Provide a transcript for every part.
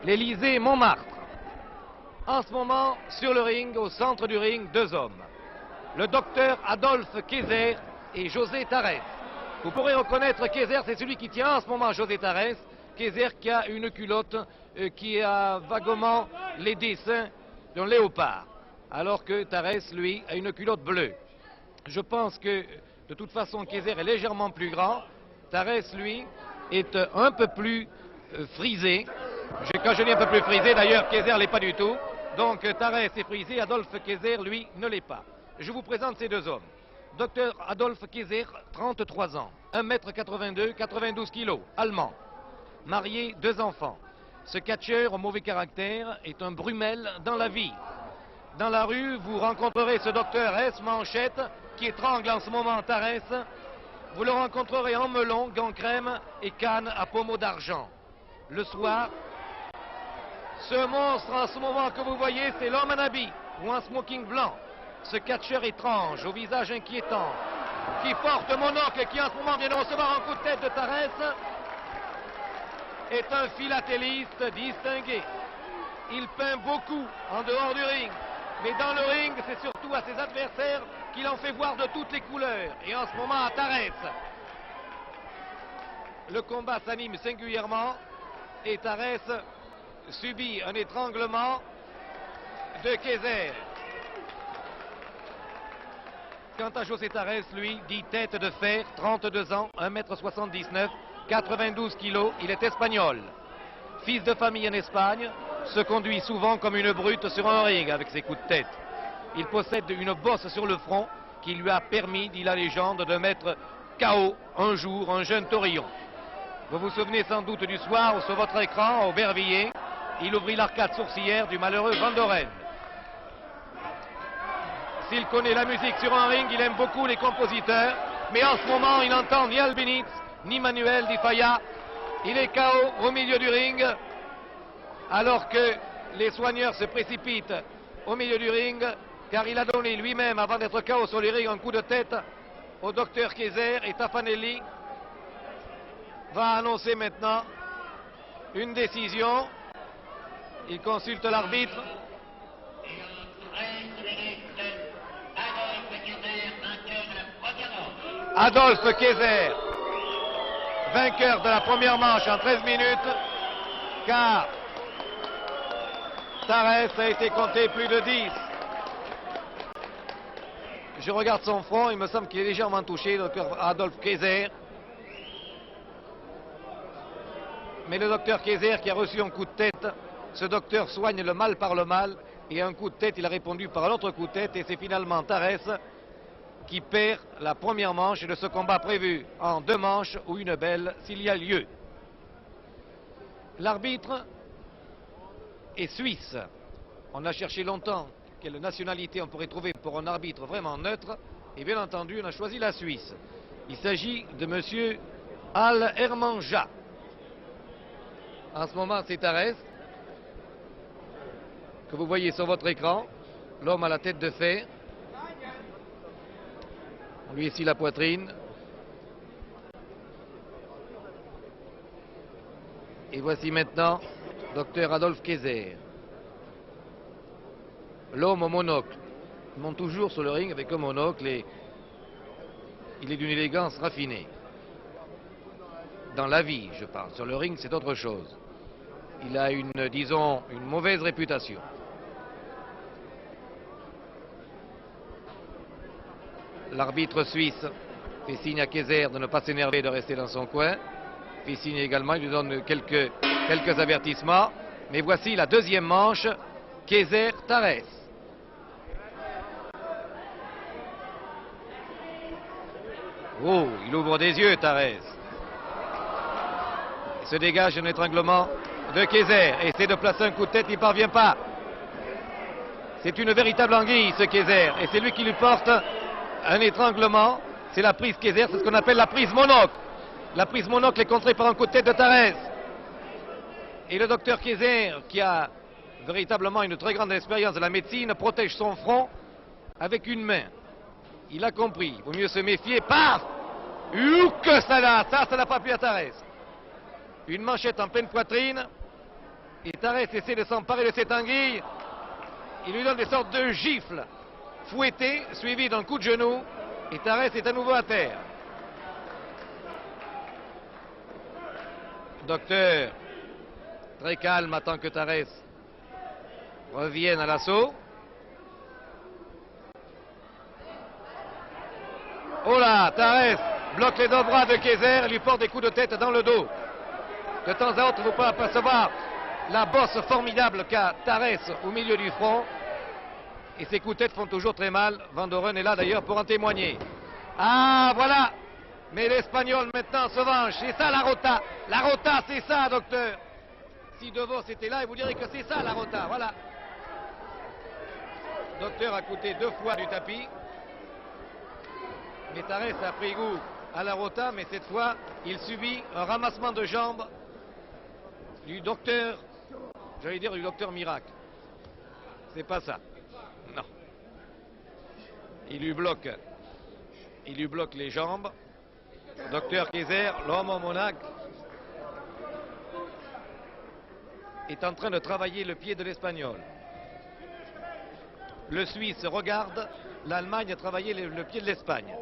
l'Élysée-Montmartre. En ce moment, sur le ring, au centre du ring, deux hommes. Le docteur Adolphe Kayser et José Tarès. Vous pourrez reconnaître Kayser, c'est celui qui tient en ce moment José Tarès. Kayser qui a une culotte qui a vaguement les dessins d'un léopard, alors que Tarès, lui, a une culotte bleue. Je pense que, de toute façon, Kayser est légèrement plus grand. Tarès, lui, est un peu plus frisé. Quand je dis un peu plus frisé, d'ailleurs, Kayser ne l'est pas du tout. Donc, Tarès est frisé, Adolphe Kayser, lui, ne l'est pas. Je vous présente ces deux hommes. Docteur Adolphe Kayser, 33 ans, 1m82, 92 kg, allemand. Marié, deux enfants. Ce catcheur au mauvais caractère est un brumel dans la vie. Dans la rue, vous rencontrerez ce docteur S. Manchette qui étrangle en ce moment Tarès. Vous le rencontrerez en melon, gants crème et canne à pommeau d'argent. Le soir, ce monstre en ce moment que vous voyez, c'est l'homme en habit ou en smoking blanc. Ce catcheur étrange, au visage inquiétant, qui porte monocle et qui en ce moment vient de recevoir un coup de tête de Tarès, est un philatéliste distingué. Il peint beaucoup en dehors du ring, mais dans le ring, c'est surtout à ses adversaires qu'il en fait voir de toutes les couleurs. Et en ce moment, à Tarès, le combat s'anime singulièrement et Tarès subit un étranglement de Kayser. Quant à José Tarès, lui, dit tête de fer, 32 ans, 1m79, 92 kg, il est espagnol. Fils de famille en Espagne, se conduit souvent comme une brute sur un ring avec ses coups de tête. Il possède une bosse sur le front qui lui a permis, dit la légende, de mettre KO un jour un jeune taurillon. Vous vous souvenez sans doute du soir où sur votre écran, au Bervilliers, il ouvrit l'arcade sourcilière du malheureux Van Doren. S'il connaît la musique sur un ring, il aime beaucoup les compositeurs, mais en ce moment, il n'entend ni Albinitz, ni Manuel Di Falla. Il est KO au milieu du ring, alors que les soigneurs se précipitent au milieu du ring, car il a donné lui-même, avant d'être KO sur les rings, un coup de tête au docteur Kayser, et Taffanelli va annoncer maintenant une décision. Il consulte l'arbitre. Adolphe Kayser, vainqueur de la première manche en 13 minutes, car Tarès a été compté plus de 10. Je regarde son front, il me semble qu'il est légèrement touché, le docteur Adolphe Kayser. Mais le docteur Kayser qui a reçu un coup de tête, ce docteur soigne le mal par le mal, et un coup de tête, il a répondu par un autre coup de tête, et c'est finalement Tarès qui perd la première manche de ce combat prévu en deux manches ou une belle s'il y a lieu. L'arbitre est suisse. On a cherché longtemps quelle nationalité on pourrait trouver pour un arbitre vraiment neutre, et bien entendu on a choisi la Suisse. Il s'agit de monsieur Al Hermanja. En ce moment c'est Tarès que vous voyez sur votre écran, l'homme à la tête de fer. On lui essuie la poitrine. Et voici maintenant docteur Adolphe Kayser. L'homme au monocle. Il monte toujours sur le ring avec un monocle et il est d'une élégance raffinée. Dans la vie, je parle. Sur le ring, c'est autre chose. Il a disons, une mauvaise réputation. L'arbitre suisse fait signe à Kayser de ne pas s'énerver, de rester dans son coin. Fait signe également, il lui donne quelques avertissements. Mais voici la deuxième manche, Kayser-Tarès. Oh, il ouvre des yeux, Tarès. Il se dégage un étranglement de Kayser. Essaie de placer un coup de tête, il ne parvient pas. C'est une véritable anguille, ce Kayser. Et c'est lui qui lui porte un étranglement. C'est la prise Kayser, c'est ce qu'on appelle la prise monocle. La prise monocle est contrée par un coup de tête de Tarès. Et le docteur Kayser, qui a véritablement une très grande expérience de la médecine, protège son front avec une main. Il a compris, il vaut mieux se méfier. Paf! Ouh, que ça n'a pas plu à Tarès. Une manchette en pleine poitrine. Et Tarès essaie de s'emparer de cette anguille. Il lui donne des sortes de gifles fouettées, suivies d'un coup de genou. Et Tarès est à nouveau à terre. Docteur, très calme, attend que Tarès revienne à l'assaut. Oh là, Tarès bloque les deux bras de Kayser et lui porte des coups de tête dans le dos. De temps à autre, vous pouvez apercevoir la bosse formidable qu'a Tarès au milieu du front. Et ses coups de tête font toujours très mal. Van Doren est là d'ailleurs pour en témoigner. Ah, voilà. Mais l'Espagnol maintenant se venge. C'est ça la rota. La rota, c'est ça, docteur. Si De Vos était là, il vous dirait que c'est ça la rota. Voilà. Docteur a coûté 2 fois du tapis. Mais Tarès a pris goût à la rota, mais cette fois, il subit un ramassement de jambes du docteur, j'allais dire du docteur Miracle. C'est pas ça. Non. Il lui bloque les jambes. Docteur Kayser, l'homme au monaco, est en train de travailler le pied de l'Espagnol. Le Suisse regarde l'Allemagne travailler le pied de l'Espagne.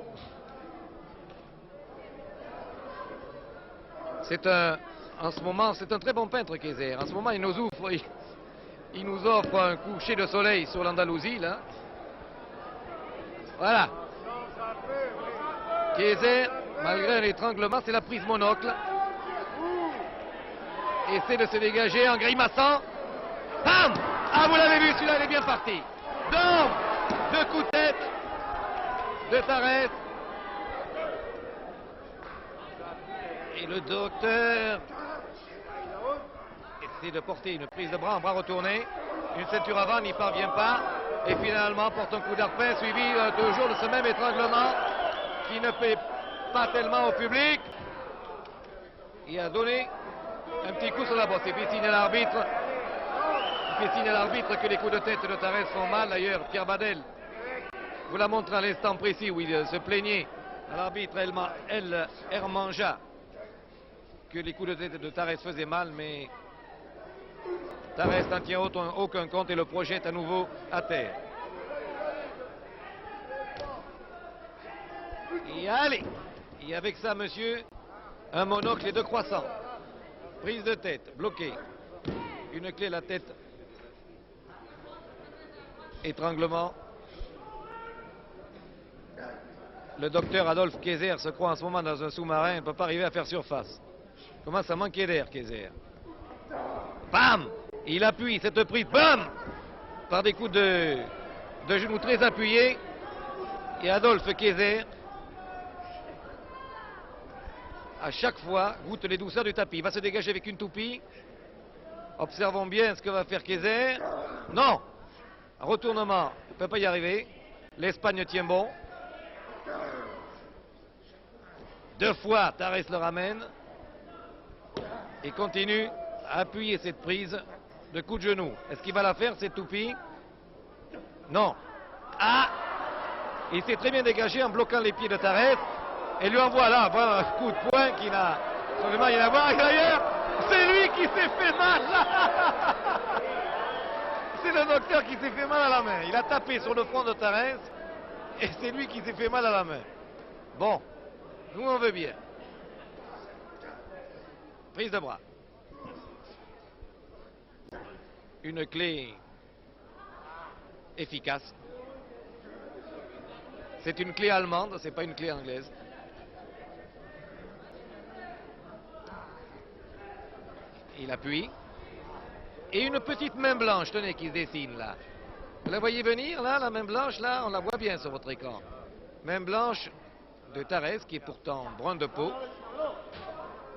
En ce moment, c'est un très bon peintre, Kayser. En ce moment, il nous offre un coucher de soleil sur l'Andalousie, là. Voilà. Kayser, malgré un étranglement, c'est la prise monocle. Essaie de se dégager en grimaçant. Bam! Ah, vous l'avez vu, celui-là, il est bien parti. Donc, 2 coups de tête de Tarès. Et le docteur essaie de porter une prise de bras en bras retourné. Une ceinture avant, n'y parvient pas. Et finalement, porte un coup d'arpin suivi toujours de ce même étranglement qui ne plaît pas tellement au public. Il a donné un petit coup sur la bosse. Il fait signe à l'arbitre. Il fait signe à l'arbitre que les coups de tête de Tarès font mal. D'ailleurs, Pierre Badel vous l'a montré à l'instant précis où il se plaignait à l'arbitre Hermanja que les coups de tête de Tarès faisaient mal, mais Tarès n'en tient aucun compte et le projette à nouveau à terre. Et allez! Et avec ça, monsieur, un monocle et 2 croissants. Prise de tête, bloquée. Une clé à la tête. Étranglement. Le docteur Adolphe Kayser se croit en ce moment dans un sous-marin, il ne peut pas arriver à faire surface. Commence à manquer d'air, Kayser. Bam! Il appuie cette prise, bam! Par des coups de genoux très appuyés. Et Adolphe Kayser, à chaque fois, goûte les douceurs du tapis. Il va se dégager avec une toupie. Observons bien ce que va faire Kayser. Non! Retournement, il ne peut pas y arriver. L'Espagne tient bon. 2 fois, Tarès le ramène. Et continue à appuyer cette prise de coup de genou. Est-ce qu'il va la faire, cette toupie? Non. Ah! Il s'est très bien dégagé en bloquant les pieds de Tarès. Et lui envoie là un coup de poing qui n'a absolument rien à voir avec l'ailleurs. C'est lui qui s'est fait mal. C'est le docteur qui s'est fait mal à la main. Il a tapé sur le front de Tarès. Et c'est lui qui s'est fait mal à la main. Bon, nous on veut bien. Prise de bras. Une clé efficace. C'est une clé allemande, c'est pas une clé anglaise. Il appuie. Et une petite main blanche, tenez, qui se dessine là. Vous la voyez venir là, la main blanche là, on la voit bien sur votre écran. Main blanche de Tarès, qui est pourtant brun de peau.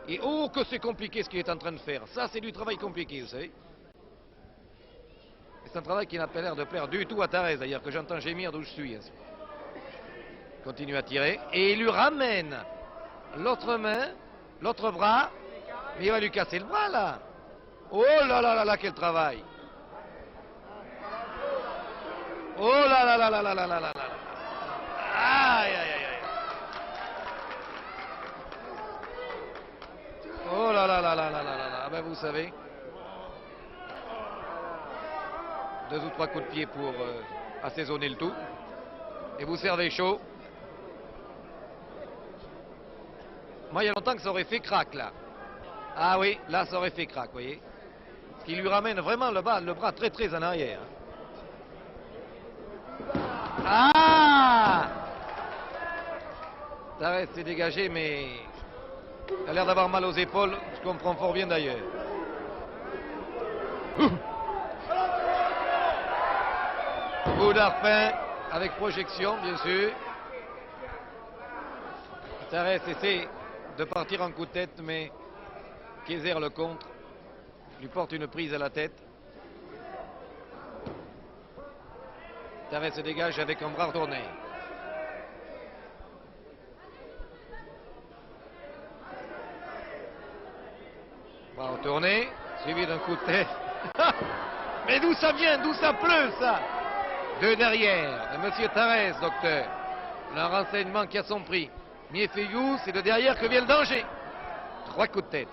Et oh, que c'est compliqué ce qu'il est en train de faire. Ça, c'est du travail compliqué, vous savez. C'est un travail qui n'a pas l'air de plaire du tout à Tarès, d'ailleurs, que j'entends gémir d'où je suis. Continue à tirer. Et il lui ramène l'autre main, l'autre bras. Mais il va lui casser le bras, là. Oh là là là là, quel travail. Oh là là là là là là là là là. Aïe aïe aïe aïe. Oh là là là là là là là là. Ben vous savez, 2 ou 3 coups de pied pour assaisonner le tout. Et vous servez chaud. Moi, il y a longtemps que ça aurait fait crack, là. Ah oui, là, ça aurait fait crack, vous voyez. Ce qui lui ramène vraiment le bras très, très en arrière. Ah! Tarès s'est dégagé, mais il a l'air d'avoir mal aux épaules. Je comprends fort bien, d'ailleurs. Coup d'arpin avec projection, bien sûr. Tarès essaie de partir en coup de tête, mais Kayser le contre. Lui porte une prise à la tête. Tarès se dégage avec un bras retourné. Bras retourné, suivi d'un coup de tête. Mais d'où ça vient? D'où ça pleut, ça? De derrière, de Monsieur Tarès, docteur. Un renseignement qui a son prix. Miefeyou, c'est de derrière que vient le danger. 3 coups de tête.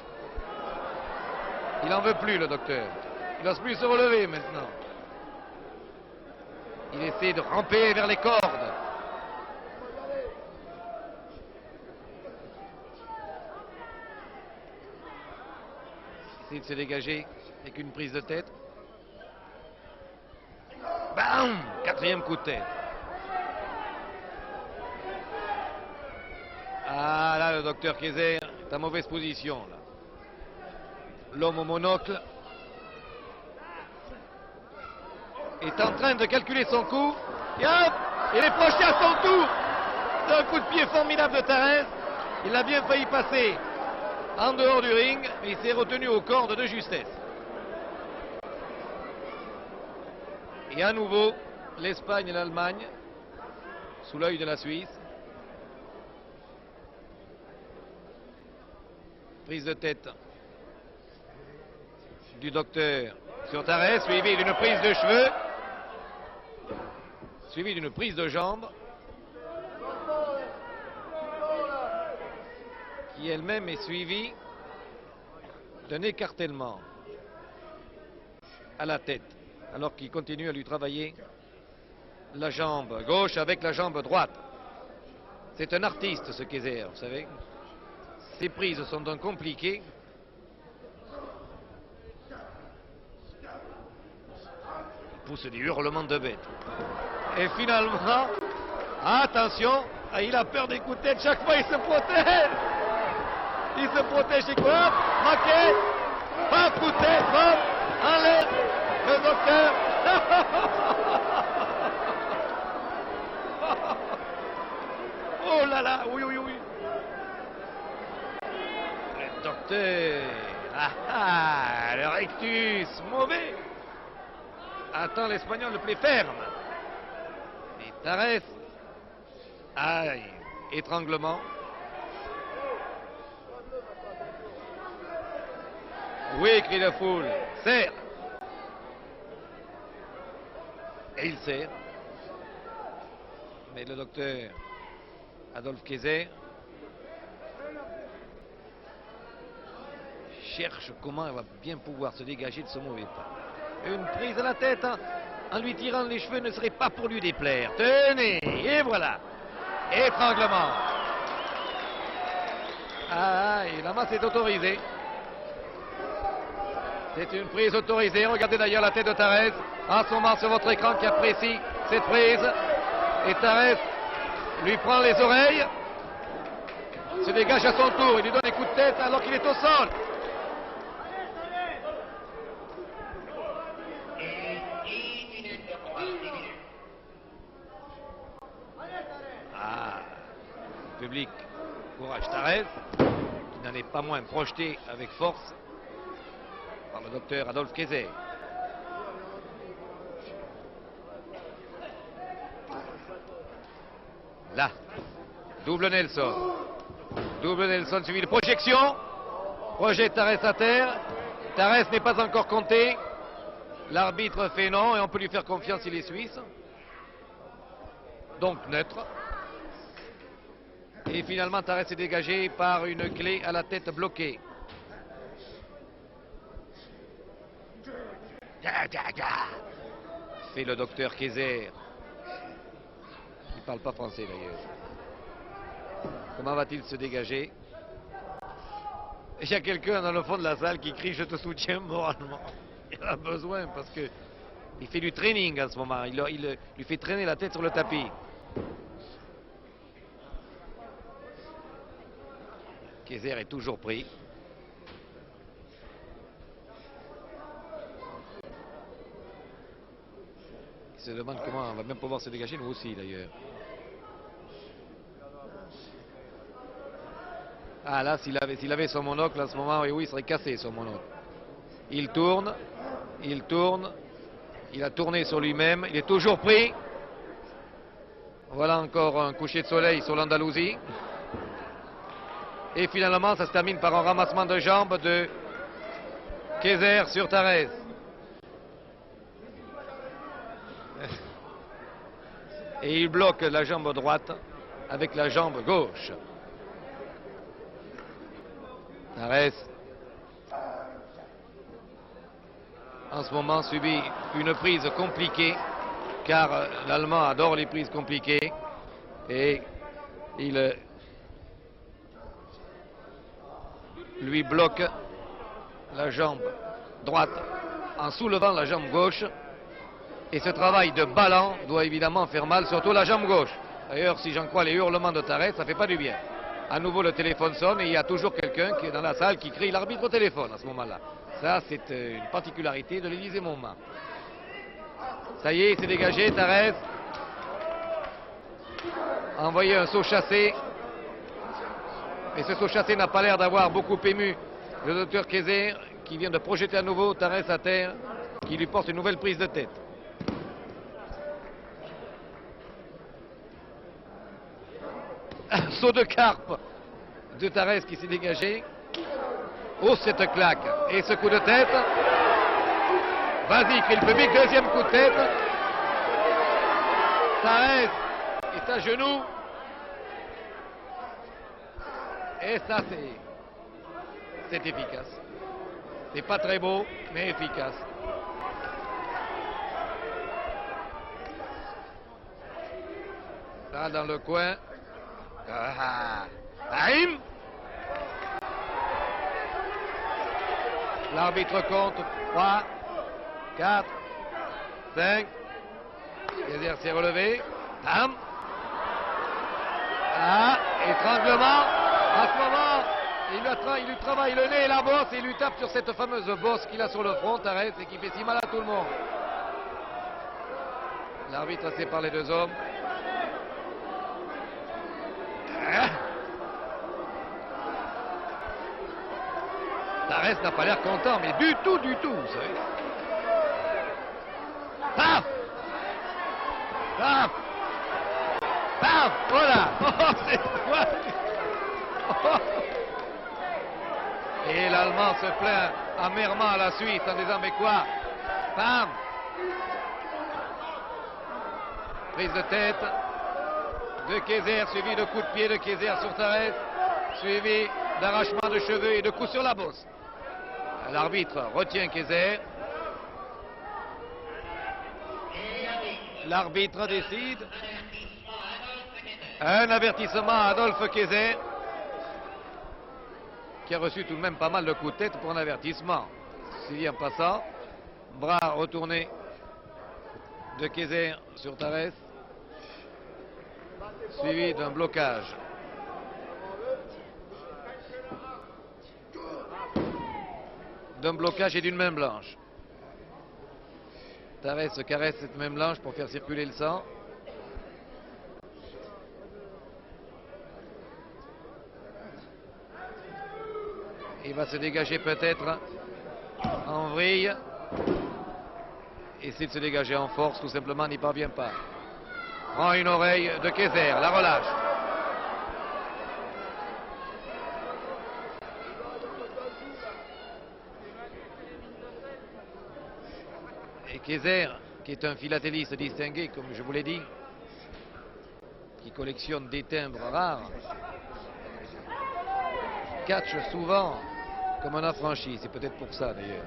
Il n'en veut plus, le docteur. Il n'ose plus se relever maintenant. Il essaie de ramper vers les cordes. Il essaie de se dégager avec une prise de tête. Bam! 4e coup de tête. Ah là, le docteur Kayser est en mauvaise position, là. L'homme au monocle est en train de calculer son coup. Et hop, il est projeté à son tour. C'est un coup de pied formidable de Tarès. Il a bien failli passer en dehors du ring, mais il s'est retenu aux cordes de justesse. Et à nouveau, l'Espagne et l'Allemagne sous l'œil de la Suisse. Prise de tête du docteur sur Tarès, suivi d'une prise de cheveux, suivi d'une prise de jambe, qui elle-même est suivie d'un écartèlement à la tête, alors qu'il continue à lui travailler la jambe gauche avec la jambe droite. C'est un artiste, ce Kayser, vous savez. Ses prises sont donc compliquées. Il pousse des hurlements de bête. Et finalement, attention, il a peur des coups de tête. Chaque fois, il se protège. Il se protège et quoi? Hop, manqué. Pas coup de tête, hop, enlève le docteur. Oh là là, oui, oui, oui. Le docteur, le rectus, mauvais. Attends l'Espagnol le plus ferme. Et Tarès, aïe, étranglement. Oui, cri de foule, serre. Et il serre. Mais le docteur Adolphe Kayser cherche comment elle va bien pouvoir se dégager de ce mauvais pas. Une prise à la tête en lui tirant les cheveux ne serait pas pour lui déplaire. Tenez, et voilà. Étranglement. Ah, et la masse est autorisée. C'est une prise autorisée. Regardez d'ailleurs la tête de Tarès en ce moment sur votre écran qui apprécie cette prise. Et Tarès lui prend les oreilles, se dégage à son tour. Il lui donne des coups de tête alors qu'il est au sol. Ah, le public encourage Tarès, qui n'en est pas moins projeté avec force par le docteur Adolphe Kayser. Là, double Nelson. Double Nelson suivi de projection. Projette Tarès à terre. Tarès n'est pas encore compté. L'arbitre fait non et on peut lui faire confiance, il est suisse. Donc neutre. Et finalement, Tarès est dégagé par une clé à la tête bloquée. fait le docteur Kayser, qui ne parle pas français d'ailleurs. Comment va-t-il se dégager? Il y a quelqu'un dans le fond de la salle qui crie « Je te soutiens moralement ». Il a besoin parce que il fait du training en ce moment. Il lui fait traîner la tête sur le tapis. Kayser est toujours pris. Il se demande comment on va même pouvoir se dégager, nous aussi d'ailleurs. Ah là, s'il avait son monocle en ce moment, oui, il serait cassé son monocle. Il tourne, il a tourné sur lui-même, il est toujours pris. Voilà encore un coucher de soleil sur l'Andalousie. Et finalement, ça se termine par un ramassement de jambes de Kayser sur Tarrés. Et il bloque la jambe droite avec la jambe gauche. Tarrés, en ce moment, subit une prise compliquée, car l'Allemand adore les prises compliquées. Et il lui bloque la jambe droite en soulevant la jambe gauche. Et ce travail de ballon doit évidemment faire mal, surtout la jambe gauche. D'ailleurs, si j'en crois les hurlements de Tarrés, ça ne fait pas du bien. À nouveau, le téléphone sonne et il y a toujours quelqu'un qui est dans la salle qui crie l'arbitre au téléphone à ce moment-là. Ça, c'est une particularité de l'Élysée-Montmartre. Ça y est, il s'est dégagé, Tarrés. A envoyé un saut chassé. Et ce saut chassé n'a pas l'air d'avoir beaucoup ému le docteur Kayser, qui vient de projeter à nouveau Tarrés à terre, qui lui porte une nouvelle prise de tête. Un saut de carpe de Tarrés qui s'est dégagé. Oh, cette claque et ce coup de tête. Vas-y, crie le public, deuxième coup de tête. Tarrés est à genoux. Et ça, c'est efficace. C'est pas très beau, mais efficace. Là, dans le coin. Haïm. L'arbitre compte 3, 4, 5. Kayser s'est relevé. Tam. Ah, étranglement. À ce moment, il lui travaille le nez et la bosse et il lui tape sur cette fameuse bosse qu'il a sur le front, Tarrés, et qui fait si mal à tout le monde. L'arbitre sépare les deux hommes. Tarrés n'a pas l'air content, mais du tout, vous savez. Paf! Paf! Paf! Voilà! Oh, c'est quoi? Oh. Et l'Allemand se plaint amèrement à la Suisse en disant, mais quoi? Pam! Prise de tête de Kayser, suivi de coups de pied de Kayser sur Tarrés, suivi d'arrachement de cheveux et de coups sur la bosse. L'arbitre retient Kayser. L'arbitre décide. Un avertissement à Adolphe Kayser, qui a reçu tout de même pas mal de coups de tête pour un avertissement. Si en passant, bras retourné de Kayser sur Tarrés, suivi d'un blocage. D'un blocage et d'une main blanche. Tarrés se caresse cette main blanche pour faire circuler le sang. Il va se dégager peut-être en vrille. Essaie de se dégager en force, tout simplement n'y parvient pas. Prend une oreille de Kayser, la relâche. Et Kayser, qui est un philatéliste distingué, comme je vous l'ai dit, qui collectionne des timbres rares, catch souvent comme un affranchi. C'est peut-être pour ça d'ailleurs.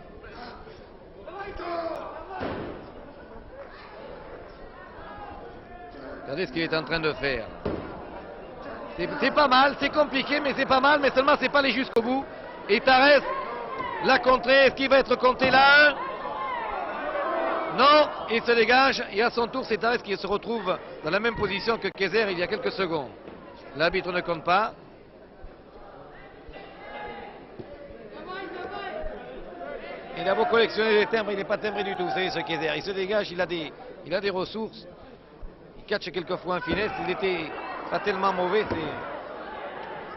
Regardez ce qu'il est en train de faire. C'est pas mal, c'est compliqué, mais c'est pas mal, mais seulement c'est pas aller jusqu'au bout. Et Tarès l'a contré. Est-ce qu'il va être compté là? Non, il se dégage. Et à son tour, c'est Tarès qui se retrouve dans la même position que Kayser il y a quelques secondes. L'arbitre ne compte pas. Il a beau collectionner les timbres, il n'est pas timbré du tout, vous savez, ce Kayser. Il se dégage, il a des ressources. Il catche quelquefois en finesse. Il était pas tellement mauvais. S'il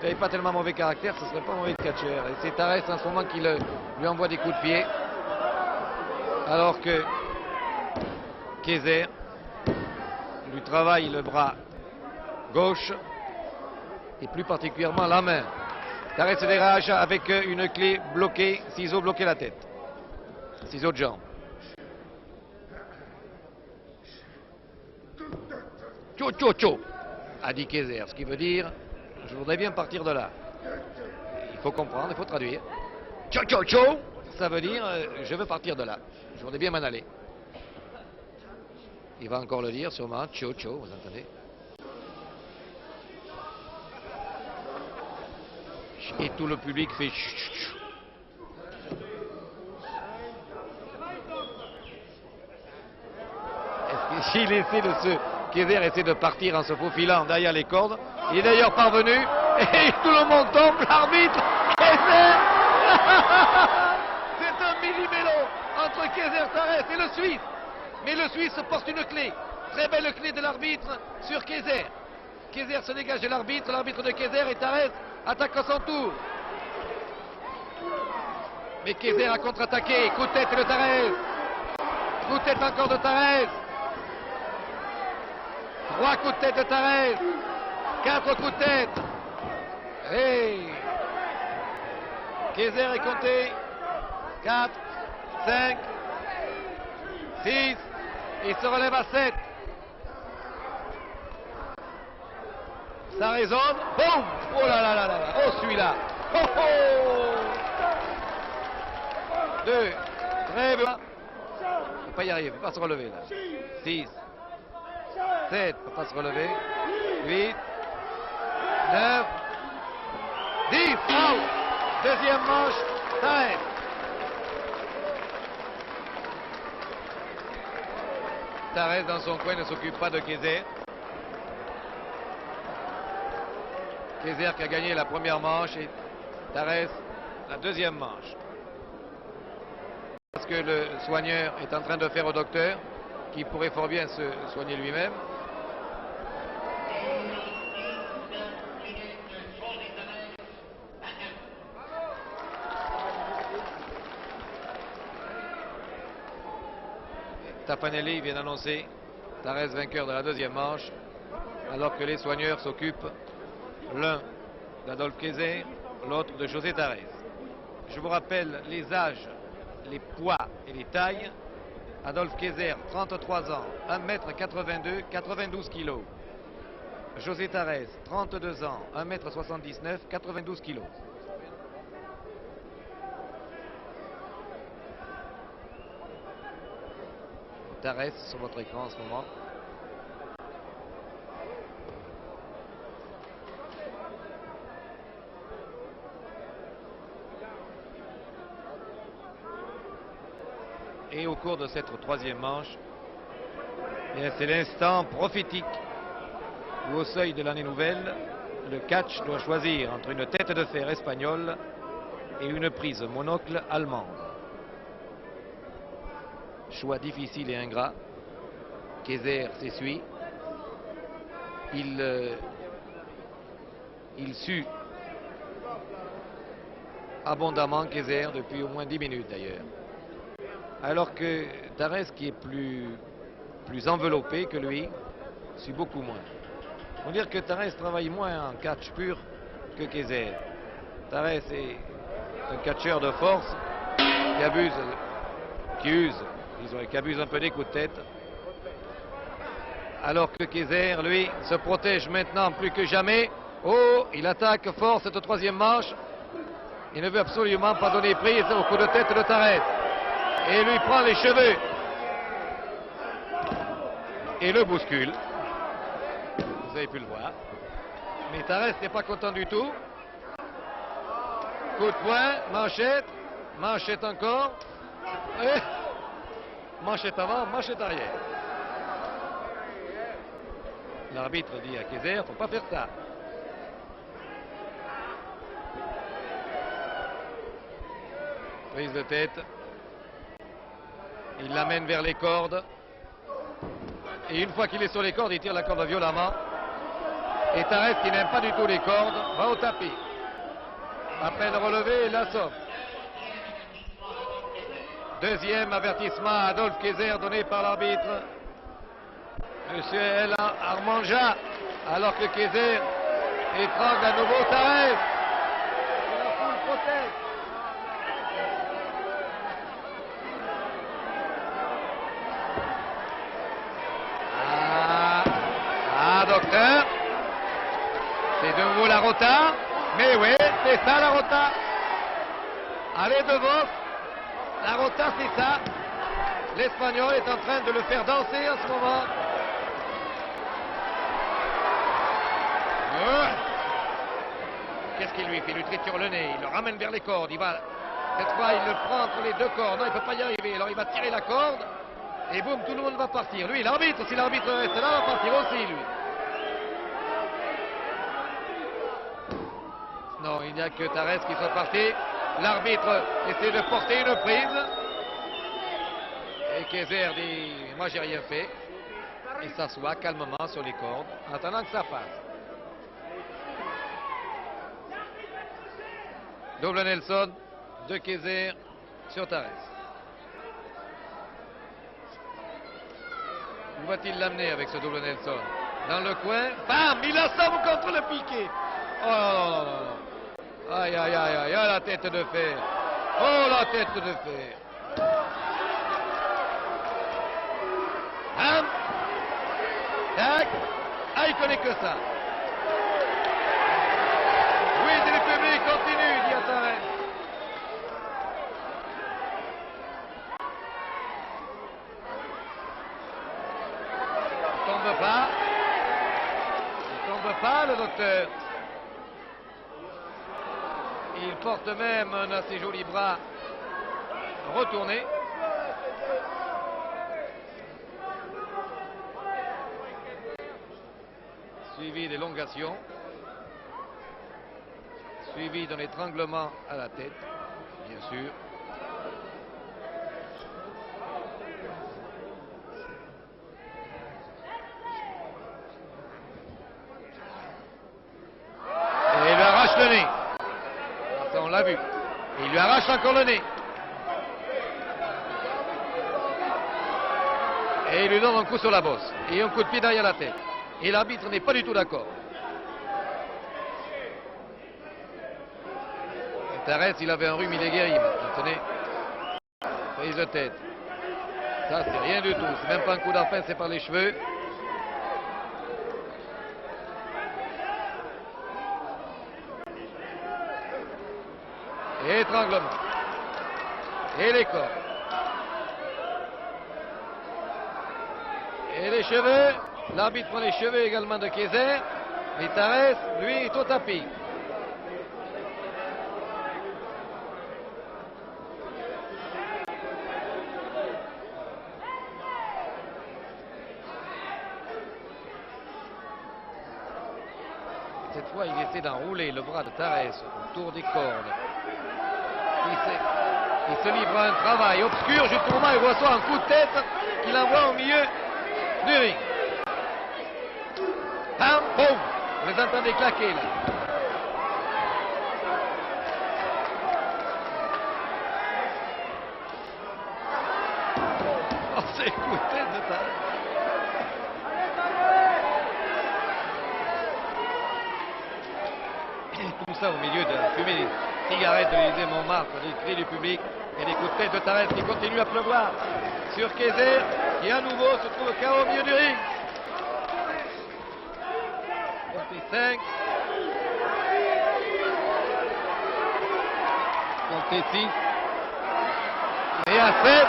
n'avait pas tellement mauvais caractère, ce serait pas mauvais de catcheur. Et c'est Tarès en ce moment qui lui envoie des coups de pied. Alors que Kayser lui travaille le bras gauche et plus particulièrement la main. Tarès se dégage avec une clé bloquée, ciseaux bloqué la tête. Ciseaux de jambe. Tcho tcho tcho, a dit Kayser, ce qui veut dire je voudrais bien partir de là. Il faut comprendre, il faut traduire. Tcho tcho tcho, ça veut dire je veux partir de là. Je voudrais bien m'en aller. Il va encore le dire sûrement, tcho tcho, vous entendez? Et tout le public fait chut. S'il essaie de se... Kayser essaie de partir en se faufilant derrière les cordes. Il est d'ailleurs parvenu. Et tout le monde tombe. L'arbitre, Kayser. C'est un millimélo entre Kayser Tarès et le Suisse. Mais le Suisse porte une clé. Très belle clé de l'arbitre sur Kayser. Kayser se dégage de l'arbitre. L'arbitre de Kayser et Tarès attaque à son tour. Mais Kayser a contre-attaqué. Coup de tête de Tarès. Coup de tête encore de Tarès. 3 coups de tête de Tarès. 4 coups de tête. Hey. Kayser est compté. 4, 5, 6. Il se relève à 7. Ça résonne. Boum. Oh là là là là. Oh celui-là. Oh oh. 2. Très bien. Il ne peut pas y arriver. Il ne peut pas se relever là. 6. 7, il ne peut pas se relever. 8, 9, 10, out. Deuxième manche, Tarès. Tarès dans son coin ne s'occupe pas de Kayser. Kayser qui a gagné la première manche et Tarès la deuxième manche. Parce que le soigneur est en train de faire au docteur, qui pourrait fort bien se soigner lui-même. Tapanelli vient d'annoncer Tarès vainqueur de la deuxième manche, alors que les soigneurs s'occupent l'un d'Adolphe Kayser, l'autre de José Tarès. Je vous rappelle les âges, les poids et les tailles. Adolphe Kayser, 33 ans, 1m82, 92 kg. José Tarès, 32 ans, 1m79, 92 kg. Tarès sur votre écran en ce moment. Et au cours de cette troisième manche, c'est l'instant prophétique où au seuil de l'année nouvelle, le catch doit choisir entre une tête de fer espagnole et une prise monocle allemande. Choix difficile et ingrat. Kayser s'essuie. Il sue abondamment Kayser depuis au moins 10 minutes d'ailleurs. Alors que Tarès, qui est plus enveloppé que lui, sue beaucoup moins. On va dire que Tarès travaille moins en catch pur que Kayser. Tarès est un catcheur de force qui abuse un peu des coups de tête. Alors que Kayser, lui, se protège maintenant plus que jamais. Oh, il attaque fort cette troisième manche. Il ne veut absolument pas donner prise au coup de tête de Tarès. Et lui prend les cheveux et le bouscule. vous avez pu le voir. Mais Tarès n'est pas content du tout. Coup de poing, manchette, manchette encore. Et manchette avant, manchette arrière. L'arbitre dit à Kayser, faut pas faire ça. Prise de tête. Il l'amène vers les cordes. Et une fois qu'il est sur les cordes, il tire la corde violemment. Et Tarès, qui n'aime pas du tout les cordes, va au tapis. À peine relevé, il l'assomme. Deuxième avertissement à Adolphe Kayser donné par l'arbitre. Monsieur El Armanja, alors que Kayser étrangle à nouveau Tarès. Et la foule proteste. Docteur, c'est de nouveau la rota, mais oui, c'est ça la rota. Allez devant, la rota c'est ça. L'Espagnol est en train de le faire danser en ce moment. Qu'est-ce qu'il lui fait? Il lui triture le nez, il le ramène vers les cordes, il va, cette fois il le prend entre les deux cordes, non il ne peut pas y arriver, alors il va tirer la corde, et boum, tout le monde va partir. Lui, l'arbitre, si l'arbitre reste là, va partir aussi lui. Non, il n'y a que Tarès qui soit parti. L'arbitre essaie de porter une prise. Et Kayser dit, moi j'ai rien fait. Il s'assoit calmement sur les cordes, en attendant que ça passe. Double Nelson de Kayser sur Tarès. Où va-t-il l'amener avec ce double Nelson? Dans le coin. Bam! Il assomme contre le piqué. Oh non, non, non. Aïe, aïe, aïe, aïe, la tête de fer. Oh, la tête de fer. Bam! Tac! Ah, il connaît que ça. Oui, c'est le public, continue, dit Tarès. Il tombe pas. Il tombe pas, le docteur. Il porte même un assez joli bras retourné. Suivi d'élongation. Suivi d'un étranglement à la tête, bien sûr. Et il lui arrache le nez. Ça, on l'a vu. Et il lui arrache encore le nez. Et il lui donne un coup sur la bosse. Et un coup de pied derrière la tête. Et l'arbitre n'est pas du tout d'accord. Tarès, il avait un rhume, il est guéri. Tenez. Prise de tête. Ça, c'est rien du tout. C'est même pas un coup d'arpin, c'est par les cheveux. Et étranglement. Et les corps. Et les cheveux. L'arbitre prend les cheveux également de Kayser. Mais Tarès, lui, est au tapis. Cette fois, il essaie d'enrouler le bras de Tarès autour des cordes. Il se livre à un travail obscur jusqu'au moment où il reçoit un coup de tête qu'il envoie au milieu du ring. Bam, boum! Vous les entendez claquer là. Oh, c'est coup de tête de Tarès. Tout ça au milieu de la fumée des cigarettes de l'Élysée Montmartre, des cris du public et des coups de tête de Tarès qui continuent à pleuvoir sur Kayser qui à nouveau se trouve KO au milieu du ring. 5. 6. Et à 7.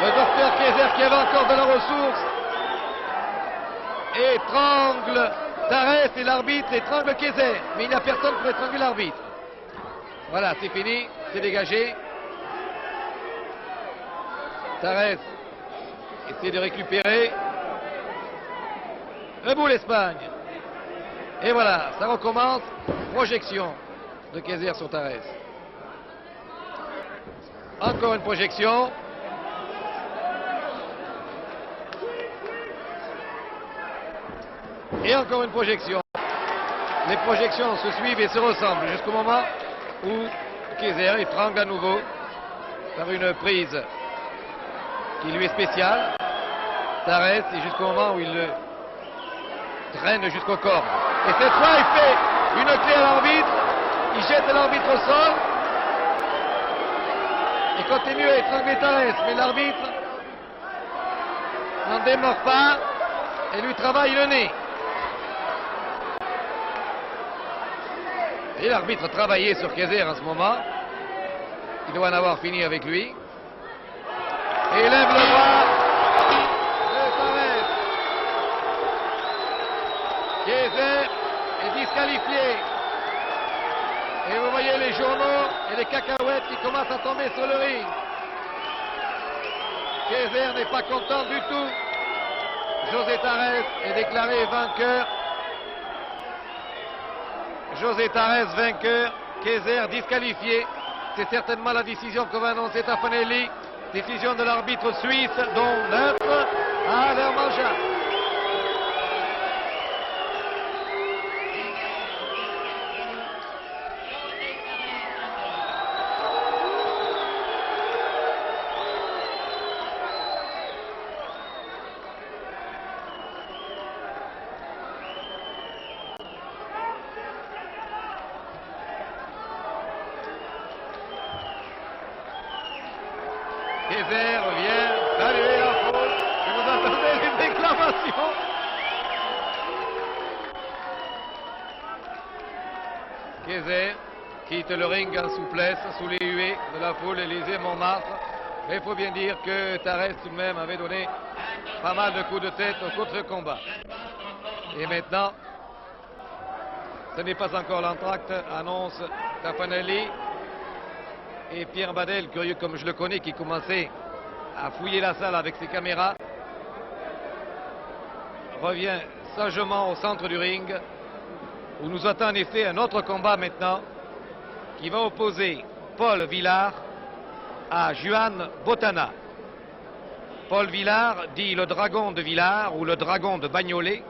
Le docteur Kayser qui avait encore de la ressource étrangle Tarès et l'arbitre étrangle Kayser. Mais il n'y a personne pour étrangler l'arbitre. Voilà, c'est fini, c'est dégagé. Tarès essaie de récupérer. Debout l'Espagne. Et voilà, ça recommence. Projection de Kayser sur Tarès. Encore une projection. Et encore une projection. Les projections se suivent et se ressemblent jusqu'au moment où Kayser étrangle à nouveau par une prise qui lui est spéciale. Tarès et jusqu'au moment où il le traîne jusqu'au corps. Et cette fois, il fait une clé à l'arbitre. Il jette l'arbitre au sol. Il continue à étrangler Tarès, mais l'arbitre n'en démord pas et lui travaille le nez. Et l'arbitre travaillait sur Kayser en ce moment. Il doit en avoir fini avec lui. Et il lève le bras de Tarès. Kayser est disqualifié. Et vous voyez les journaux et les cacahuètes qui commencent à tomber sur le ring. Kayser n'est pas content du tout. José Tarès est déclaré vainqueur. José Tarès vainqueur. Kayser disqualifié. C'est certainement la décision que va annoncer Taffanelli. Décision de l'arbitre suisse, dont 9 à Vermancha. Kayser vient saluer la foule. Et vous entendez les déclamations. Kayser quitte le ring en souplesse sous les huées de la foule Élysée Montmartre. Mais il faut bien dire que Tarès tout de même avait donné pas mal de coups de tête au contre-combat. Et maintenant, ce n'est pas encore l'entracte, annonce Taffanelli. Et Pierre Badel, curieux comme je le connais, qui commençait à fouiller la salle avec ses caméras, revient sagement au centre du ring, où nous attend en effet un autre combat maintenant, qui va opposer Paul Villard à Juan Botana. Paul Villard, dit le dragon de Villard ou le dragon de Bagnolet,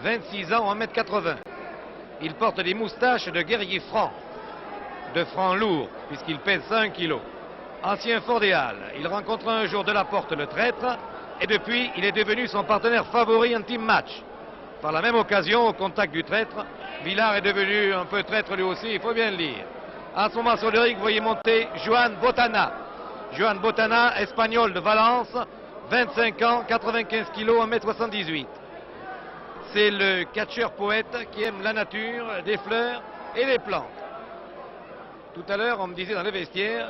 26 ans, 1m80. Il porte des moustaches de guerrier franc. De franc lourd, puisqu'il pèse 5 kilos. Ancien fort des Halles, il rencontra un jour Delaporte le traître, et depuis, il est devenu son partenaire favori en team match. Par la même occasion, au contact du traître, Villard est devenu un peu traître lui aussi, il faut bien le dire. En ce moment sur le ring, vous voyez monter Juan Botana. Juan Botana, espagnol de Valence, 25 ans, 95 kilos, 1m78. C'est le catcheur poète qui aime la nature, des fleurs et des plantes. Tout à l'heure, on me disait dans le vestiaire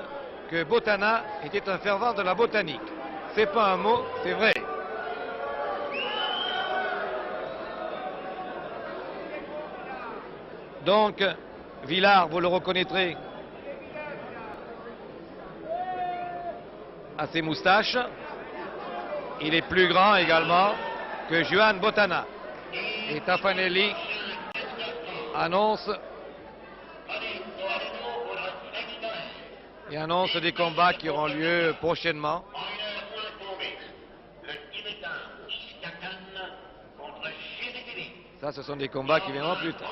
que Botana était un fervent de la botanique. C'est pas un mot, c'est vrai. Donc, Villard, vous le reconnaîtrez à ses moustaches. Il est plus grand également que Juan Botana. Et Taffanelli annonce des combats qui auront lieu prochainement. Ça, ce sont des combats qui viendront plus tard.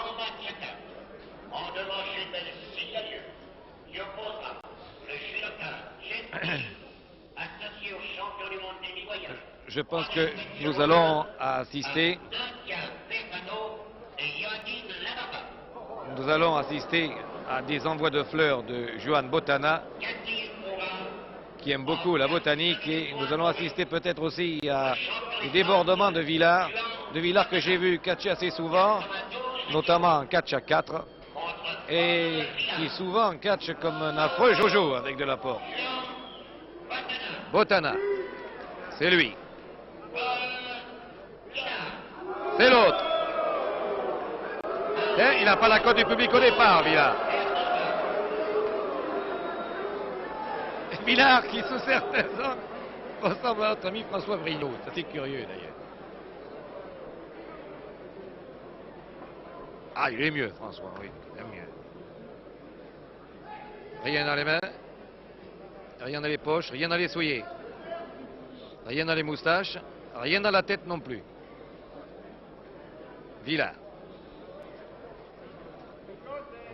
Je pense que nous allons assister à des envois de fleurs de Juan Botana, qui aime beaucoup la botanique, et nous allons assister peut-être aussi à des débordements de Villard que j'ai vu catcher assez souvent, notamment en catch à 4, et qui souvent catch comme un affreux Jojo avec Delaporte. Botana, c'est lui. C'est l'autre. Il n'a pas la cote du public au départ, Villard. Villard qui, sous certains angles, ressemble à notre ami François Vrignot. C'est curieux, d'ailleurs. Ah, il est mieux, François, oui. Il est mieux. Rien dans les mains. Rien dans les poches. Rien dans les souliers. Rien dans les moustaches. Rien dans la tête non plus. Villard.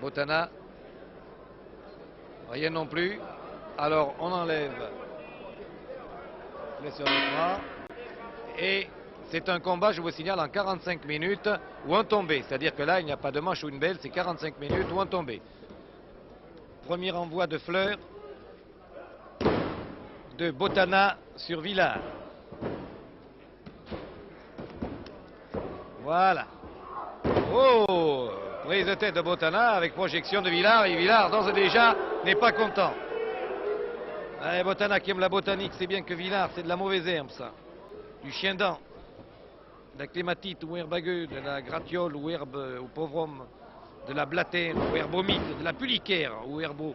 Bottana. Rien non plus. Alors on enlève les sur l'écran. Et c'est un combat, je vous signale, en 45 minutes ou un tombé. C'est-à-dire que là, il n'y a pas de manche ou une belle, c'est 45 minutes ou un tombé. Premier envoi de fleurs de Bottana sur Villard. Voilà. Oh, prise de tête de Bottana avec projection de Villard. Et Villard, d'ores et déjà, n'est pas content. Allez, Bottana qui aime la botanique, c'est bien que Villard, c'est de la mauvaise herbe, ça. Du chien-dent, de la clématite ou herbe aguë, de la gratiole ou herbe au pauvre homme, de la blatère ou herbe au mythe, de la pulicaire ou herbe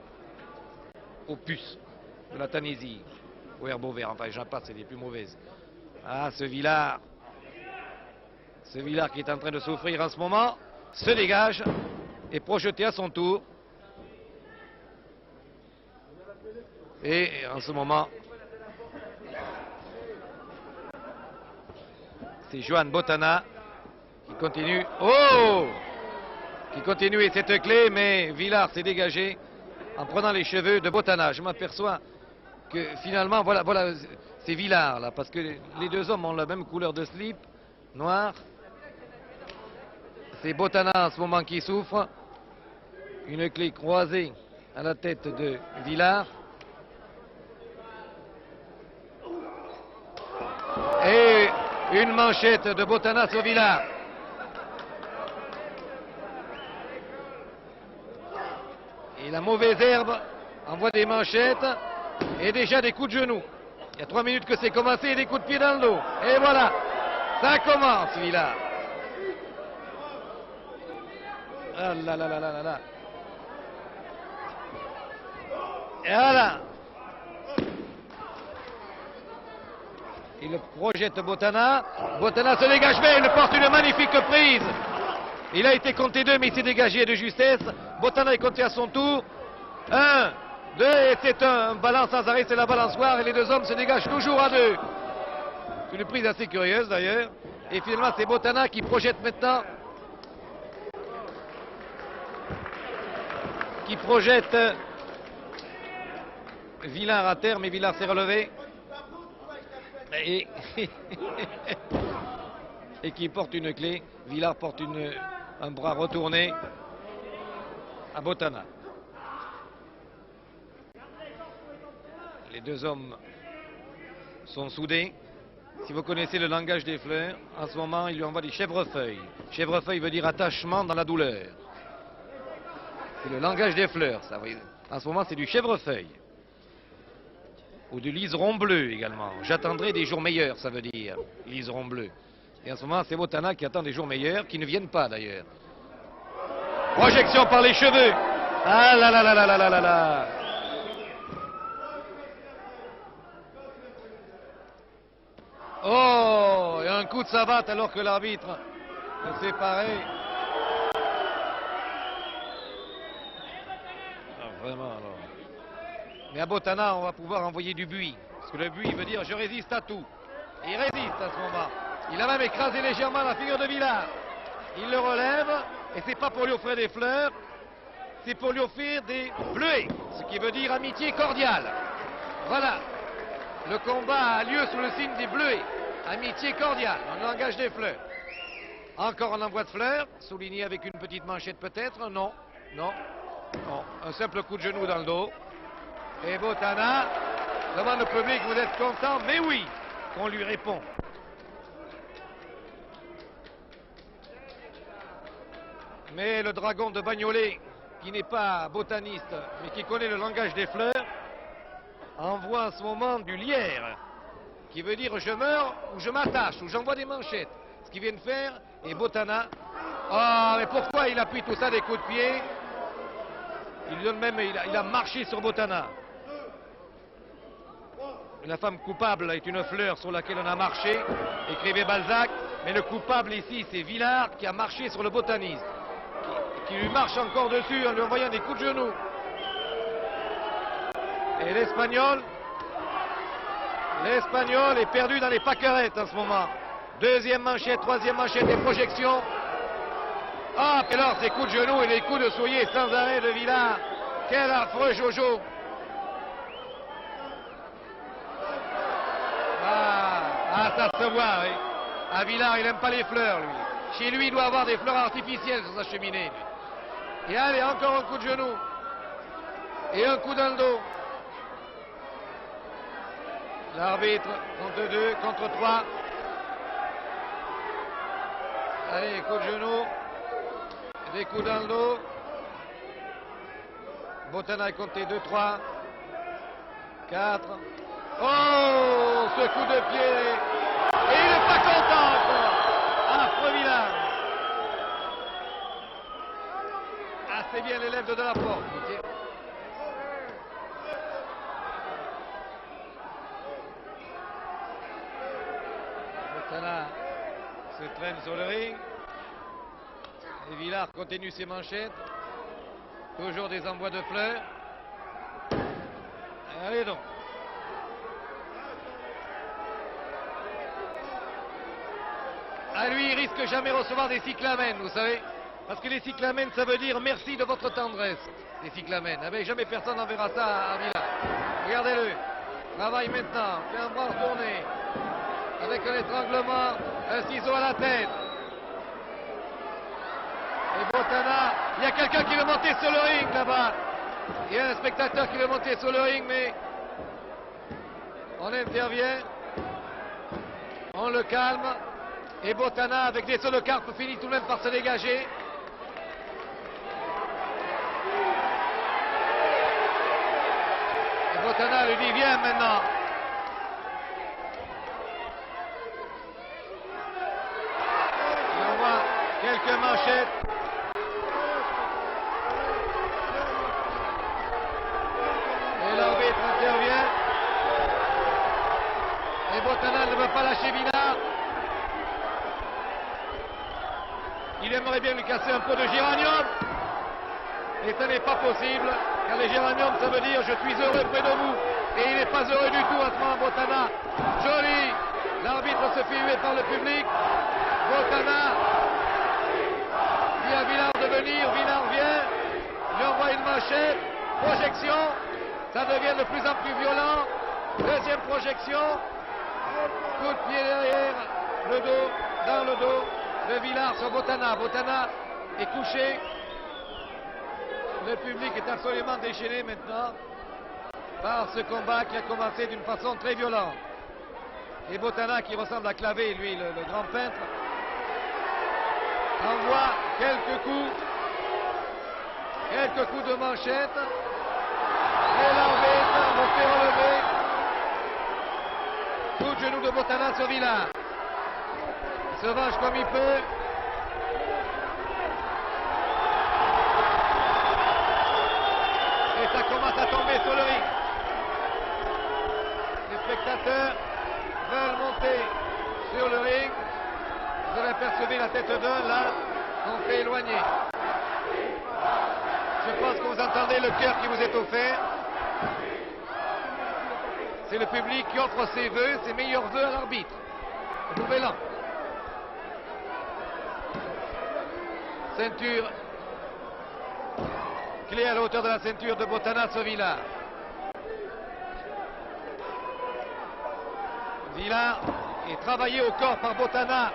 aux puces, de la tanésie ou herbe au vert. Enfin, j'en passe, c'est les plus mauvaises. Ah, ce Villard qui est en train de souffrir en ce moment, se dégage et projeté à son tour. Et en ce moment, c'est Johan Bottana qui continue. Oh! Qui continue et cette clé, mais Villard s'est dégagé en prenant les cheveux de Bottana. Je m'aperçois que finalement, voilà, c'est Villard là, parce que les deux hommes ont la même couleur de slip, noir. C'est Bottana en ce moment qui souffre. Une clé croisée à la tête de Villard. Et une manchette de Bottana sur Villard. Et la mauvaise herbe envoie des manchettes et déjà des coups de genoux. Il y a 3 minutes que c'est commencé et des coups de pied dans le dos. Et voilà, ça commence, Villard. Ah là là là là là là. Et voilà. Il projette Bottana. Bottana se dégage bien, il porte une magnifique prise. Il a été compté 2, mais il s'est dégagé de justesse. Bottana est compté à son tour. 1, 2, et c'est un balance sans arrêt, c'est la balançoire. Et les deux hommes se dégagent toujours à 2. C'est une prise assez curieuse d'ailleurs. Et finalement, c'est Bottana qui projette maintenant. Qui projette Villard à terre, mais Villard s'est relevé. Et, et qui porte une clé. Villard porte un bras retourné à Bottana. Les deux hommes sont soudés. Si vous connaissez le langage des fleurs, en ce moment, il lui envoie des chèvrefeuilles. Chèvrefeuille veut dire attachement dans la douleur. C'est le langage des fleurs, ça. En ce moment, c'est du chèvrefeuille. Ou du liseron bleu également. J'attendrai des jours meilleurs, ça veut dire, liseron bleu. Et en ce moment, c'est Bottana qui attend des jours meilleurs, qui ne viennent pas d'ailleurs. Projection par les cheveux. Ah là là là là là là là là. Oh, et un coup de savate alors que l'arbitre s'est séparé. Vraiment, alors. Mais à Bottana, on va pouvoir envoyer du buis. Parce que le buis veut dire je résiste à tout. Et il résiste à ce moment. Il a même écrasé légèrement la figure de Villard. Il le relève. Et c'est pas pour lui offrir des fleurs. C'est pour lui offrir des bleuets. Ce qui veut dire amitié cordiale. Voilà. Le combat a lieu sous le signe des bleuets. Amitié cordiale, dans le langage des fleurs. Encore un envoi de fleurs. Souligné avec une petite manchette peut-être. Non. Non. Non, un simple coup de genou dans le dos. Et Bottana demande au public, vous êtes content? Mais oui, qu'on lui répond. Mais le dragon de Bagnolet, qui n'est pas botaniste, mais qui connaît le langage des fleurs, envoie en ce moment du lierre, qui veut dire je meurs ou je m'attache, ou j'envoie des manchettes. Ce qu'il vient de faire et Botana. Ah, mais pourquoi il appuie tout ça des coups de pied? Il donne même, il a marché sur Botana. La femme coupable est une fleur sur laquelle on a marché, écrivait Balzac. Mais le coupable ici, c'est Villard qui a marché sur le botaniste, qui lui marche encore dessus en lui envoyant des coups de genoux. Et l'Espagnol est perdu dans les pâquerettes en ce moment. Deuxième manchette, troisième manchette, des projections. Ah, puis alors ces coups de genoux et les coups de soulier sans arrêt de Villard. Quel affreux Jojo. Ah, ça se voit, oui. À Villard, il n'aime pas les fleurs, lui. Chez lui, il doit avoir des fleurs artificielles sur sa cheminée, lui. Et allez, encore un coup de genou. Et un coup dans le dos. L'arbitre compte 2 contre 3. Allez, coup de genou. Des coups dans le dos. Botana est compté 2, 3, 4. Oh, ce coup de pied. Et il n'est pas content encore. Affreux Villard. Ah, c'est bien l'élève de la porte. Botana se traîne sur le ring. Et Villard continue ses manchettes. Toujours des envois de fleurs. Allez donc. À lui, il risque jamais recevoir des cyclamènes, vous savez. Parce que les cyclamènes, ça veut dire merci de votre tendresse. Les cyclamènes. Ah ben, jamais personne n'enverra ça à Villard. Regardez-le. Travaille maintenant. Fait un bras retourné. Avec un étranglement, un ciseau à la tête. Et Botana, il y a quelqu'un qui veut monter sur le ring là-bas. Il y a un spectateur qui veut monter sur le ring, mais on intervient. On le calme. Et Botana, avec des sauts de carpe, finit tout de même par se dégager. Et Botana lui dit, viens maintenant. Et on voit quelques manchettes. Et l'arbitre intervient. Et Botana ne veut pas lâcher Villard. Il aimerait bien lui casser un pot de géranium. Et ce n'est pas possible. Car les géraniums, ça veut dire je suis heureux près de vous. Et il n'est pas heureux du tout à ce moment, Botana. Joli. L'arbitre se fait huer par le public. Botana dit à Villard de venir. Villard vient. Il envoie une manchette. Projection. Ça devient de plus en plus violent. Deuxième projection. Coup de pied derrière. Le dos. Dans le dos de Villard sur Botana. Botana est couché. Le public est absolument déchaîné maintenant par ce combat qui a commencé d'une façon très violente. Et Botana, qui ressemble à Clavé, lui, le grand peintre, envoie quelques coups de manchette. Et l'arbitre le fait relever. Coup de genou de Botana sur Villard. Il se venge comme il peut. Et ça commence à tomber sur le ring. Les spectateurs veulent monter sur le ring. Vous avez apercevu la tête d'un là, on fait éloigner. Je pense que vous entendez le cœur qui vous est offert. C'est le public qui offre ses vœux, ses meilleurs vœux à l'arbitre. Nouvel an. Ceinture clé à la hauteur de la ceinture de Botana sur Villard. Villard est travaillé au corps par Botana,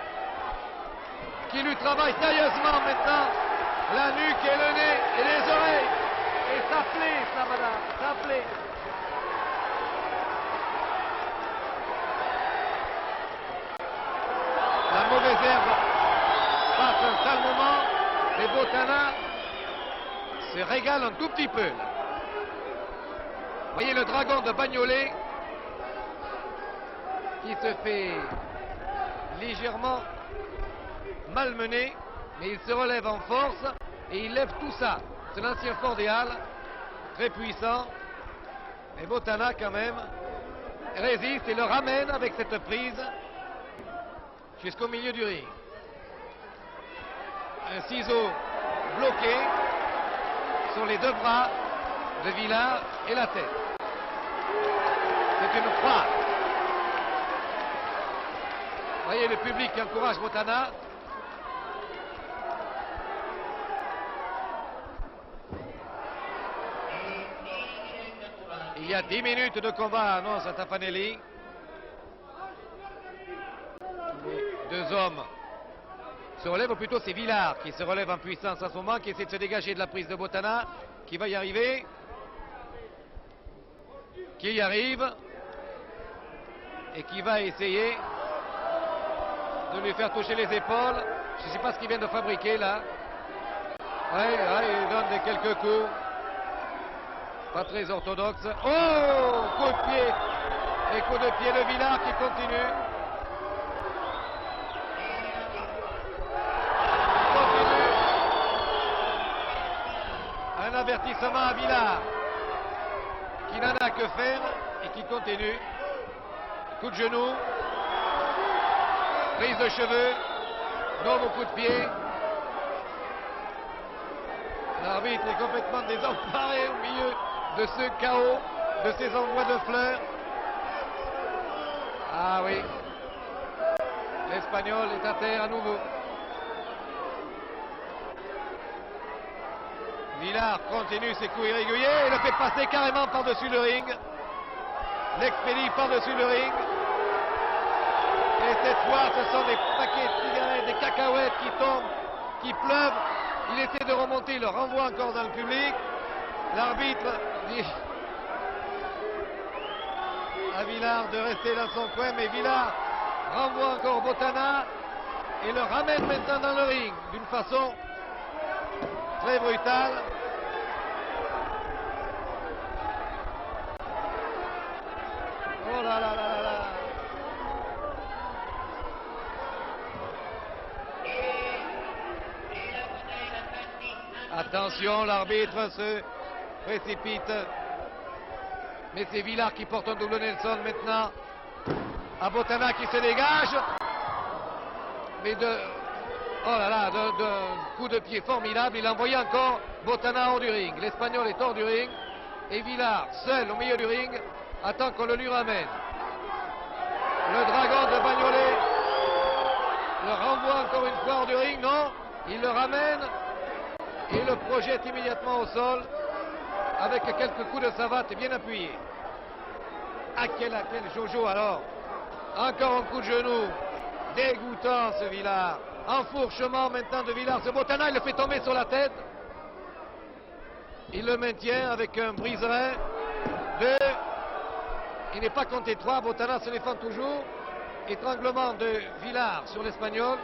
qui lui travaille sérieusement maintenant la nuque et le nez et les oreilles. Et ça plaît, ça, madame, ça plaît. La mauvaise herbe passe un sale moment. Et Botana se régale un tout petit peu. Vous voyez le dragon de Bagnolet qui se fait légèrement malmené, mais il se relève en force et il lève tout ça. C'est l'ancien fort des Halles, très puissant. Et Botana quand même résiste et le ramène avec cette prise jusqu'au milieu du ring. Un ciseau bloqué sur les deux bras de Villard et la tête. C'est une frappe. Vous voyez le public qui encourage Botana. Il y a 10 minutes de combat, annonce à Tafanelli. Les deux hommes se relèvent, ou plutôt c'est Villard qui se relève en puissance en ce moment, qui essaie de se dégager de la prise de Botana, qui va y arriver. Qui y arrive et qui va essayer de lui faire toucher les épaules. Je ne sais pas ce qu'il vient de fabriquer là. Ouais, il donne quelques coups. Pas très orthodoxe. Oh, coup de pied. Et coup de pied de Villard qui continue. Un avertissement à Villard qui n'en a que faire et qui continue. Coup de genou, prise de cheveux, non au coup de pied. L'arbitre est complètement désemparé au milieu de ce chaos, de ces envois de fleurs. Ah oui, l'Espagnol est à terre à nouveau. Villard continue ses coups irréguliers et le fait passer carrément par-dessus le ring. L'expédie par-dessus le ring. Et cette fois, ce sont des paquets de cigarettes, des cacahuètes qui tombent, qui pleuvent. Il essaie de remonter, il le renvoie encore dans le public. L'arbitre dit à Villard de rester dans son coin, mais Villard renvoie encore Botana et le ramène maintenant dans le ring d'une façon très brutale. Oh là là là là là. Attention, l'arbitre se précipite. Mais c'est Villard qui porte un double Nelson maintenant. À Botana qui se dégage. Mais oh là là, de coup de pied formidable. Il a envoyé encore Botana hors du ring. L'Espagnol est hors du ring. Et Villard, seul au milieu du ring, attend qu'on le lui ramène. Le dragon de Bagnolet le renvoie encore une fois hors du ring. Non, il le ramène et le projette immédiatement au sol avec quelques coups de savate bien appuyés. Ah, quel Jojo alors. Encore un coup de genou. Dégoûtant ce Villard. Enfourchement maintenant de Villard. Ce Botana, il le fait tomber sur la tête. Il le maintient avec un brise-rein. 2. Il n'est pas compté 3. Botana se défend toujours. Étranglement de Villard sur l'Espagnol.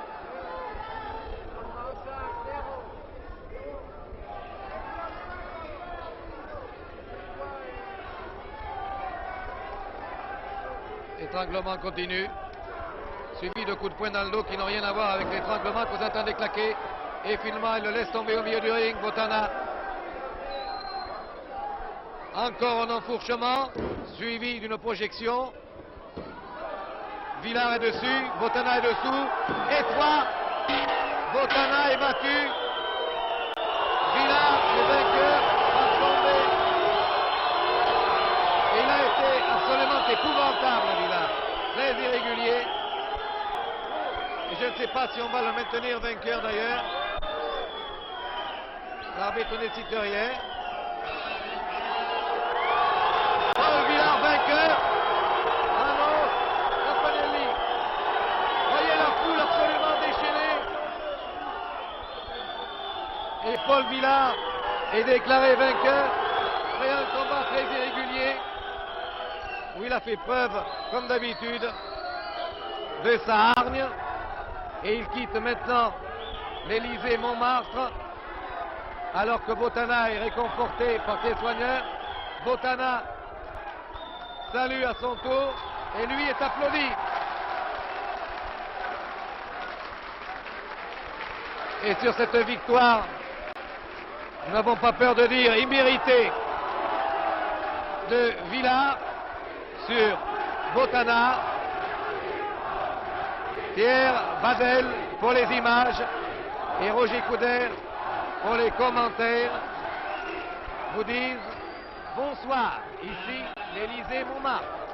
Étranglement continu. Suivi de coups de poing dans le dos qui n'ont rien à voir avec l'étranglement que vous entendez claquer. Et finalement, il le laisse tomber au milieu du ring. Botana. Encore un enfourchement, suivi d'une projection. Villard est dessus, Botana est dessous. Et 3. Botana est battu. Villard est vainqueur, va tomber. Et il a été absolument épouvantable, Villard. Très irrégulier. Et je ne sais pas si on va le maintenir vainqueur d'ailleurs. L'arbitre ne cite rien. Paul Villard vainqueur. Annonce Tafanelli. Voyez la foule absolument déchaînée. Et Paul Villard est déclaré vainqueur après un combat très irrégulier où il a fait preuve, comme d'habitude, de sa hargne. Et il quitte maintenant l'Élysée Montmartre alors que Botana est réconforté par ses soigneurs. Botana salue à son tour et lui est applaudi. Et sur cette victoire, nous n'avons pas peur de dire imméritée de Villa sur Botana. Pierre Badel pour les images et Roger Couder pour les commentaires vous disent bonsoir. Ici l'Élysée Montmartre.